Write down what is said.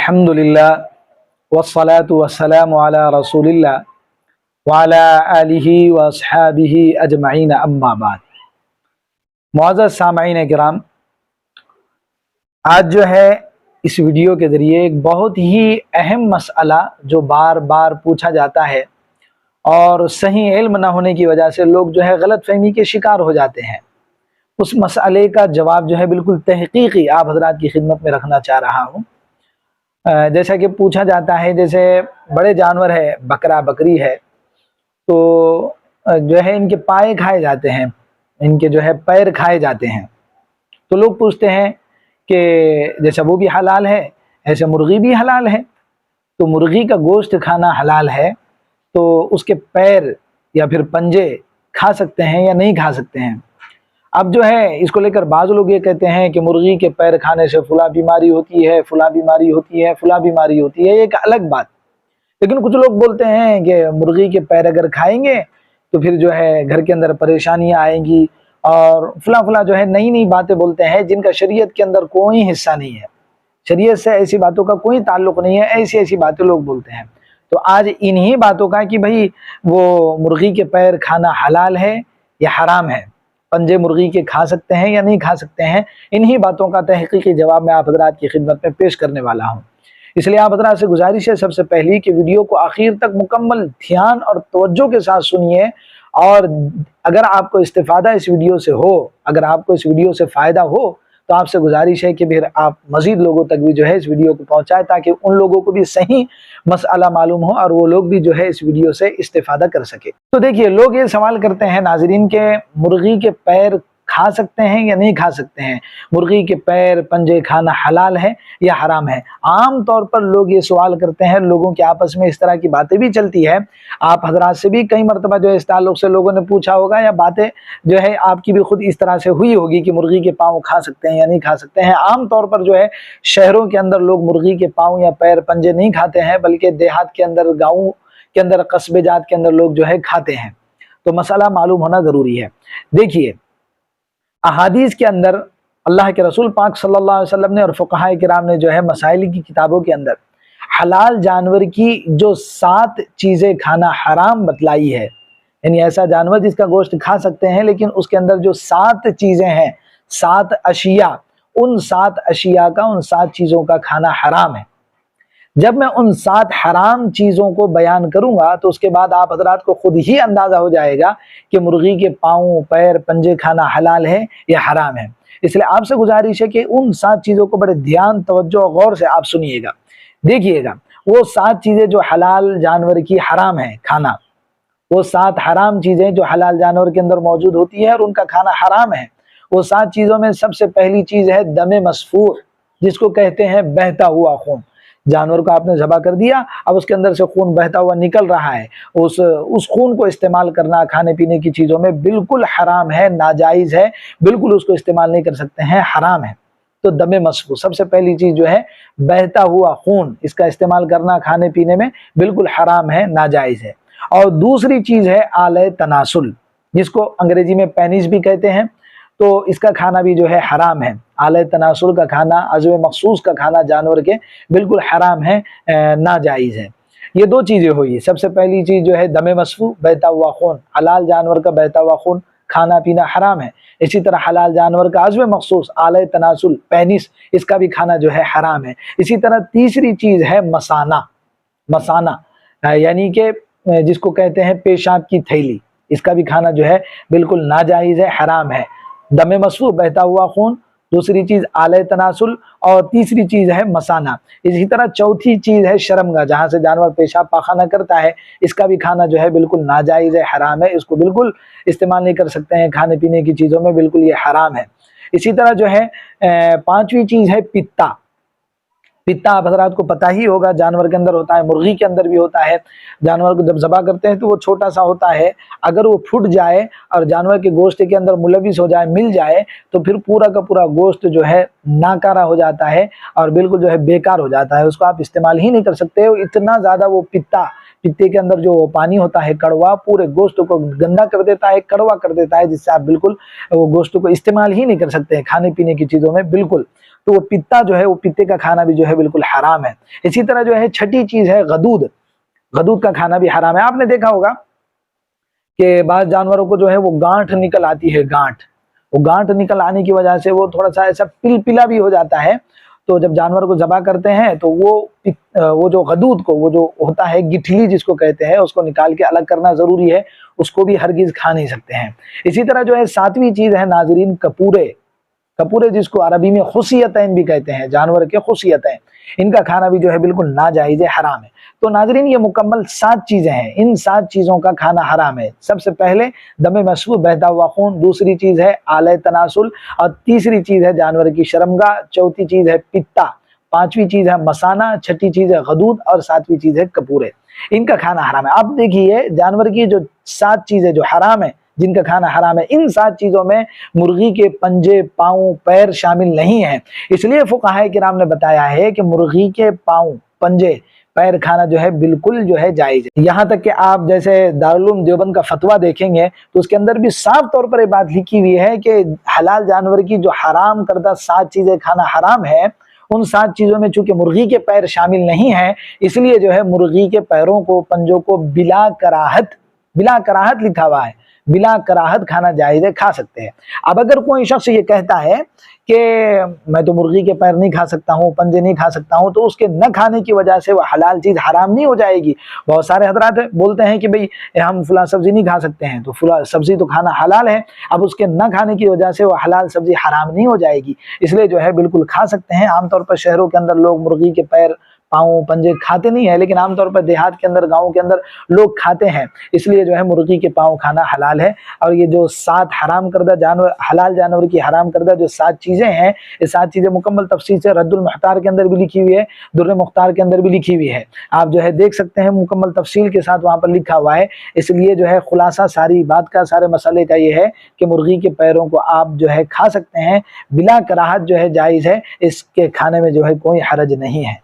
अल्हम्दुलिल्लाह वस्सलातु वस्सलामु अला रसूलिल्लाह व अला आलिहि व अस्हाबिहि अजमईन अम्मा बाद। मुअज़्ज़ज़ सामईन किराम, आज जो है इस वीडियो के ज़रिए एक बहुत ही अहम मसला जो बार बार पूछा जाता है और सही इल्म न होने की वजह से लोग जो है गलत फहमी के शिकार हो जाते हैं, उस मसले का जवाब जो है बिल्कुल तहकीकी आप हज़रात की खिदमत में रखना चाह रहा हूँ। जैसा कि पूछा जाता है, जैसे बड़े जानवर है, बकरा बकरी है, तो जो है इनके पाए खाए जाते हैं, इनके जो है पैर खाए जाते हैं। तो लोग पूछते हैं कि जैसा वो भी हलाल है ऐसे मुर्गी भी हलाल है, तो मुर्गी का गोश्त खाना हलाल है तो उसके पैर या फिर पंजे खा सकते हैं या नहीं खा सकते हैं। अब जो है इसको लेकर बाज़ लोग ये कहते हैं कि मुर्गी के पैर खाने से फला बीमारी होती है, फला बीमारी होती है, फला बीमारी होती है, एक अलग बात। लेकिन कुछ लोग बोलते हैं कि मुर्गी के पैर अगर खाएंगे तो फिर जो है घर के अंदर परेशानियां आएंगी और फला जो है नई नई बातें बोलते हैं जिनका शरीयत के अंदर कोई हिस्सा नहीं है, शरीयत से ऐसी बातों का कोई ताल्लुक नहीं है, ऐसी ऐसी बातें लोग बोलते हैं। तो आज इन्हीं बातों का कि भाई वो मुर्गी के पैर खाना हलाल है या हराम है, पंजे मुर्गी के खा सकते हैं या नहीं खा सकते हैं, इन्हीं बातों का तहकीकी जवाब मैं आप हज़रात की खिदमत में पेश करने वाला हूँ। इसलिए आप हज़रात से गुजारिश है सबसे पहली कि वीडियो को आखिर तक मुकम्मल ध्यान और तवज्जो के साथ सुनिए, और अगर आपको इस्तिफादा इस वीडियो से हो, अगर आपको इस वीडियो से फ़ायदा हो तो आपसे गुजारिश है कि फिर आप मज़ीद लोगों तक भी जो है इस वीडियो को पहुँचाएँ ताकि उन लोगों को भी सही मसला मालूम हो और वो लोग भी जो है इस वीडियो से इस्तिफादा कर सके। तो देखिए, लोग ये सवाल करते हैं नाज़रीन के मुर्गी के पैर खा सकते हैं या नहीं खा सकते हैं, मुर्गी के पैर पंजे खाना हलाल है या हराम है। आम तौर पर लोग ये सवाल करते हैं, लोगों के आपस में इस तरह की बातें भी चलती है। आप हजरात से भी कई मरतबा जो है इस ताल्लुक से लोगों ने पूछा होगा या बातें जो है आपकी भी खुद इस तरह से हुई होगी कि मुर्गी के पाँव खा सकते हैं या नहीं खा सकते हैं। आम तौर पर जो है शहरों के अंदर लोग मुर्गी के पाँव या पैर पंजे नहीं खाते हैं, बल्कि देहात के अंदर, गाँव के अंदर, कस्बे जात के अंदर लोग जो है खाते हैं। तो मसला मालूम होना ज़रूरी है। देखिए, अहादीस के अंदर अल्लाह के रसूल पाक सल्लल्लाहु अलैहि वसल्लम ने और फुक़हाए किराम ने जो है मसाइल की किताबों के अंदर हलाल जानवर की जो 7 चीज़ें खाना हराम बतलाई है, यानी ऐसा जानवर जिसका गोश्त खा सकते हैं लेकिन उसके अंदर जो 7 चीज़ें हैं, 7 अशिया, उन 7 अशिया का, उन 7 चीज़ों का खाना हराम है। जब मैं उन 7 हराम चीज़ों को बयान करूंगा तो उसके बाद आप हजरात को खुद ही अंदाज़ा हो जाएगा कि मुर्गी के पाँव पैर पंजे खाना हलाल है या हराम है। इसलिए आपसे गुजारिश है कि उन 7 चीज़ों को बड़े ध्यान, तवज्जो और गौर से आप सुनिएगा, देखिएगा। वो 7 चीज़ें जो हलाल जानवर की हराम है खाना, वो 7 हराम चीज़ें जो हलाल जानवर के अंदर मौजूद होती है और उनका खाना हराम है, वो 7 चीज़ों में सबसे पहली चीज़ है दमे मसफूर, जिसको कहते हैं बहता हुआ खून। जानवर को आपने ज़बह कर दिया, अब उसके अंदर से खून बहता हुआ निकल रहा है, उस खून को इस्तेमाल करना खाने पीने की चीज़ों में बिल्कुल हराम है, नाजायज़ है, बिल्कुल उसको इस्तेमाल नहीं कर सकते हैं, हराम है। तो दमे मसफूर सबसे पहली चीज़ जो है बहता हुआ खून, इसका इस्तेमाल करना खाने पीने में बिल्कुल हराम है, नाजायज़ है। और दूसरी चीज़ है आले तनासुल, जिसको अंग्रेजी में पेनिस भी कहते हैं, तो इसका खाना भी जो है हराम है। आले तनासुल का खाना, अज़्व मखसूस का खाना जानवर के बिल्कुल हराम है, नाजायज़ है। ये 2 चीज़ें हुई। सबसे पहली चीज़ जो है दमे मसफू, बहता हुआ खून, हलाल जानवर का बहता हुआ खून खाना पीना हराम है। इसी तरह हलाल जानवर का अज़्व मखसूस आले तनासुल पेनिस, इसका भी खाना जो है हराम है। इसी तरह तीसरी चीज़ है मसाना, मसाना यानी कि जिसको कहते हैं पेशाब की थैली, इसका भी खाना जो है बिल्कुल नाजायज़ है, हराम है। दमे मसफू, बहता हुआ खून, दूसरी चीज़ आले तनासुल और तीसरी चीज़ है मसाना। इसी तरह चौथी चीज़ है शर्मगा, जहाँ से जानवर पेशाब पाखाना करता है, इसका भी खाना जो है बिल्कुल नाजायज़ है, हराम है, इसको बिल्कुल इस्तेमाल नहीं कर सकते हैं खाने पीने की चीज़ों में, बिल्कुल ये हराम है। इसी तरह जो है 5वीं चीज़ है पित्ता। पित्ता आप हजरात को पता ही होगा, जानवर के अंदर होता है, मुर्गी के अंदर भी होता है। जानवर को जब ज़बह करते हैं तो वो छोटा सा होता है, अगर वो फूट जाए और जानवर के गोश्त के अंदर मुलविस हो जाए, मिल जाए, तो फिर पूरा का पूरा गोश्त जो है नाकारा हो जाता है और बिल्कुल जो है बेकार हो जाता है, उसको आप इस्तेमाल ही नहीं कर सकते हो। इतना ज़्यादा वो पित्ते के अंदर जो पानी होता है कड़वा, पूरे गोश्त को गंदा कर देता है, कड़वा कर देता है, जिससे आप बिल्कुल वो गोश्त को इस्तेमाल ही नहीं कर सकते हैं खाने पीने की चीज़ों में बिल्कुल। تو वो पित्ता जो है, वो पित्ते का खाना भी जो है बिल्कुल हराम है। इसी तरह जो है छठी चीज है गदूद, गदूद का खाना भी हराम है। आपने देखा होगा कि बाज़ जानवरों को जो है वो गांठ निकल आती है, गांठ, वो गांठ निकल आने की वजह से वो थोड़ा सा ऐसा पिलपिला भी हो जाता है। तो जब जानवर को ज़बह करते हैं तो वो जो गदूद को, वो जो होता है गिठली जिसको कहते हैं, उसको निकाल के अलग करना ज़रूरी है, उसको भी हरगिज़ खा नहीं सकते हैं। इसी तरह जो है सातवीं चीज़ है नाजरीन कपूरे, कपूरे जिसको अरबी में खुसियतैन भी कहते हैं, जानवर के खुसियतैन, इनका खाना भी जो है बिल्कुल नाजायज़ है, हराम है। तो नाजरीन ये मुकम्मल 7 चीज़ें हैं, इन 7 चीज़ों का खाना हराम है। सबसे पहले दमे मसफूह, बहता हुआ खून, दूसरी चीज़ है आले तनासुल, और तीसरी चीज़ है जानवर की शर्मगाह, चौथी चीज़ है पित्ता, पांचवी चीज़ है मसाना, छठी चीज़ है गदूद, और सातवीं चीज़ है कपूरे। इनका खाना हराम है। आप देखिए जानवर की जो 7 चीज़ें जो हराम है, जिनका खाना हराम है, इन 7 चीज़ों में मुर्गी के पंजे, पाँव, पैर शामिल नहीं है। इसलिए फुक़हाए किराम ने बताया है कि मुर्गी के पाँव, पंजे, पैर खाना जो है बिल्कुल जो है जायज़ है। यहाँ तक कि आप जैसे दारुल उलूम देवबंद का फतवा देखेंगे तो उसके अंदर भी साफ तौर पर ये बात लिखी हुई है कि हलाल जानवर की जो हराम करदा 7 चीज़ें खाना हराम है, उन 7 चीज़ों में चूंकि मुर्गी के पैर शामिल नहीं है, इसलिए जो है मुर्गी के पैरों को, पंजों को बिला कराहत लिखा हुआ है, बिला कराहत खाना जायज़ है, खा सकते हैं। अब अगर कोई शख्स ये कहता है कि मैं तो मुर्गी के पैर नहीं खा सकता हूँ, पंजे नहीं खा सकता हूँ, तो उसके न खाने की वजह से वह हलाल चीज़ हराम नहीं हो जाएगी। बहुत सारे हजरात बोलते हैं कि भाई हम फला सब्जी नहीं खा सकते हैं, तो फला सब्जी तो खाना हलाल है, अब उसके न खाने की वजह से वह हलाल सब्जी हराम नहीं हो जाएगी, इसलिए जो है बिल्कुल खा सकते हैं। आमतौर पर शहरों के अंदर लोग मुर्गी के पैर, पाँव, पंजे खाते नहीं है, लेकिन आमतौर पर देहात के अंदर, गाँव के अंदर लोग खाते हैं, इसलिए जो है मुर्गी के पाँव खाना हलाल है। और ये जो 7 हराम करदा जानवर, हलाल जानवर की हराम करदा जो 7 चीज़ें हैं, ये 7 चीज़ें मुकम्मल तफसील से रद्दुल मुख्तार के अंदर भी लिखी हुई है, दुर्र मुख्तार के अंदर भी लिखी हुई है। आप जो है देख सकते हैं, मुकम्मल तफसील के साथ वहाँ पर लिखा हुआ है। इसलिए जो है खुलासा सारी बात का, सारे मसले का ये है कि मुर्गी के पैरों को आप जो है खा सकते हैं, बिला कराहत जो है जायज़ है, इसके खाने में जो है कोई हरज नहीं है।